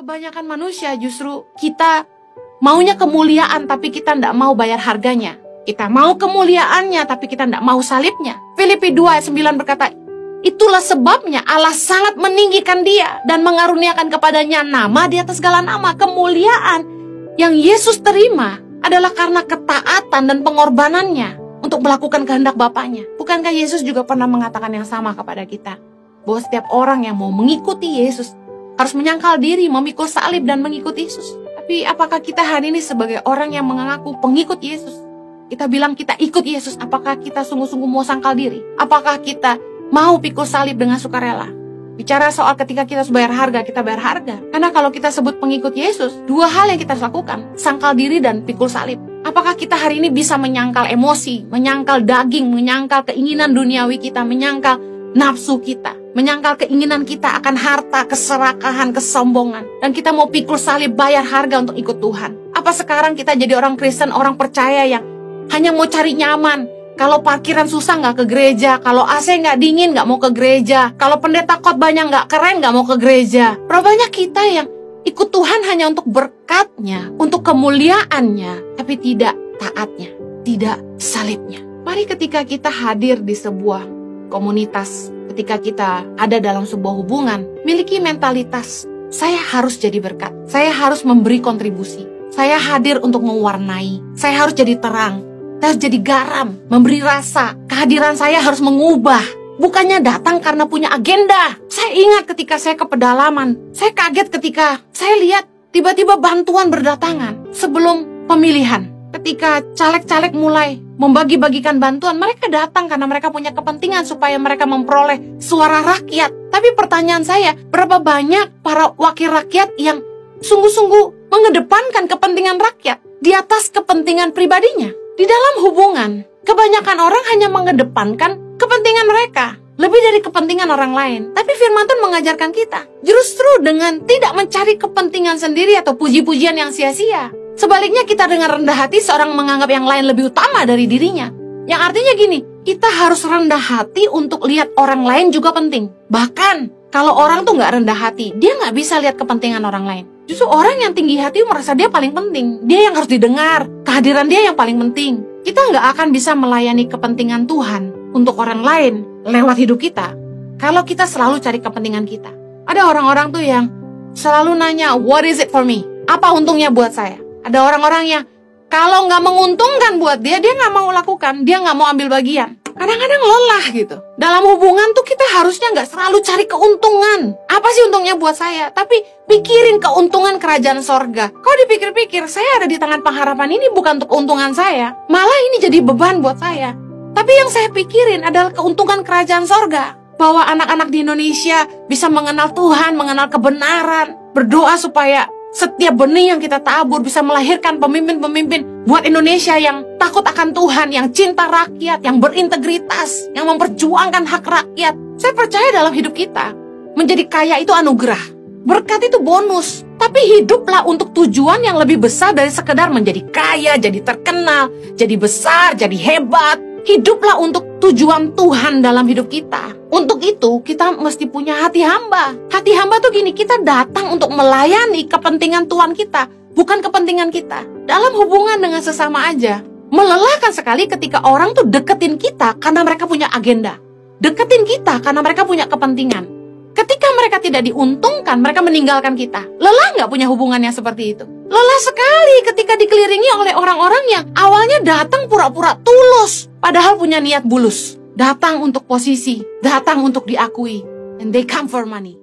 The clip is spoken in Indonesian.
Kebanyakan manusia justru kita maunya kemuliaan tapi kita tidak mau bayar harganya. Kita mau kemuliaannya tapi kita tidak mau salibnya. Filipi 2 ayat 9 berkata, itulah sebabnya Allah sangat meninggikan dia dan mengaruniakan kepadanya nama di atas segala nama. Kemuliaan yang Yesus terima adalah karena ketaatan dan pengorbanannya untuk melakukan kehendak Bapaknya. Bukankah Yesus juga pernah mengatakan yang sama kepada kita? Bahwa setiap orang yang mau mengikuti Yesus harus menyangkal diri, memikul salib dan mengikuti Yesus. Tapi apakah kita hari ini sebagai orang yang mengaku pengikut Yesus? Kita bilang kita ikut Yesus, apakah kita sungguh-sungguh mau sangkal diri? Apakah kita mau pikul salib dengan sukarela? Bicara soal ketika kita harus bayar harga, kita bayar harga. Karena kalau kita sebut pengikut Yesus, dua hal yang kita harus lakukan, sangkal diri dan pikul salib. Apakah kita hari ini bisa menyangkal emosi, menyangkal daging, menyangkal keinginan duniawi kita, menyangkal nafsu kita, menyangkal keinginan kita akan harta, keserakahan, kesombongan, dan kita mau pikul salib, bayar harga untuk ikut Tuhan? Apa sekarang kita jadi orang Kristen, orang percaya yang hanya mau cari nyaman? Kalau parkiran susah nggak ke gereja, kalau AC nggak dingin nggak mau ke gereja, kalau pendeta khotbahnya nggak keren nggak mau ke gereja. Berapa banyak kita yang ikut Tuhan hanya untuk berkatnya, untuk kemuliaannya, tapi tidak taatnya, tidak salibnya. Mari ketika kita hadir di sebuah komunitas, ketika kita ada dalam sebuah hubungan, miliki mentalitas, saya harus jadi berkat, saya harus memberi kontribusi, saya hadir untuk mewarnai, saya harus jadi terang, saya harus jadi garam, memberi rasa, kehadiran saya harus mengubah, bukannya datang karena punya agenda. Saya ingat ketika saya ke pedalaman, saya kaget ketika saya lihat tiba-tiba bantuan berdatangan sebelum pemilihan. Ketika caleg-caleg mulai membagi-bagikan bantuan, mereka datang karena mereka punya kepentingan supaya mereka memperoleh suara rakyat. Tapi pertanyaan saya, berapa banyak para wakil rakyat yang sungguh-sungguh mengedepankan kepentingan rakyat di atas kepentingan pribadinya? Di dalam hubungan, kebanyakan orang hanya mengedepankan kepentingan mereka lebih dari kepentingan orang lain. Tapi firman Tuhan mengajarkan kita, justru dengan tidak mencari kepentingan sendiri atau puji-pujian yang sia-sia. Sebaliknya kita dengan rendah hati seorang menganggap yang lain lebih utama dari dirinya. Yang artinya gini, kita harus rendah hati untuk lihat orang lain juga penting. Bahkan kalau orang tuh nggak rendah hati, dia nggak bisa lihat kepentingan orang lain. Justru orang yang tinggi hati merasa dia paling penting, dia yang harus didengar, kehadiran dia yang paling penting. Kita nggak akan bisa melayani kepentingan Tuhan untuk orang lain lewat hidup kita kalau kita selalu cari kepentingan kita. Ada orang-orang tuh yang selalu nanya, what is it for me? Apa untungnya buat saya? Ada orang-orang yang kalau nggak menguntungkan buat dia nggak mau lakukan, dia nggak mau ambil bagian. Kadang-kadang lelah gitu. Dalam hubungan tuh kita harusnya nggak selalu cari keuntungan. Apa sih untungnya buat saya? Tapi pikirin keuntungan kerajaan sorga. Kalau dipikir-pikir, saya ada di tangan pengharapan ini bukan untuk keuntungan saya. Malah ini jadi beban buat saya. Tapi yang saya pikirin adalah keuntungan kerajaan sorga. Bahwa anak-anak di Indonesia bisa mengenal Tuhan, mengenal kebenaran. Berdoa supaya setiap benih yang kita tabur bisa melahirkan pemimpin-pemimpin buat Indonesia yang takut akan Tuhan, yang cinta rakyat, yang berintegritas, yang memperjuangkan hak rakyat. Saya percaya dalam hidup kita, menjadi kaya itu anugerah, berkat itu bonus. Tapi hiduplah untuk tujuan yang lebih besar dari sekedar menjadi kaya, jadi terkenal, jadi besar, jadi hebat. Hiduplah untuk tujuan Tuhan dalam hidup kita. Untuk itu, kita mesti punya hati hamba. Hati hamba tuh gini, kita datang untuk melayani kepentingan Tuhan kita, bukan kepentingan kita. Dalam hubungan dengan sesama aja, melelahkan sekali ketika orang tuh deketin kita karena mereka punya agenda. Deketin kita karena mereka punya kepentingan. Ketika mereka tidak diuntungkan, mereka meninggalkan kita. Lelah nggak punya hubungan yang seperti itu? Lelah sekali ketika dikelilingi oleh orang-orang yang awalnya datang pura-pura tulus, padahal punya niat bulus. Datang untuk posisi, datang untuk diakui. And they come for money.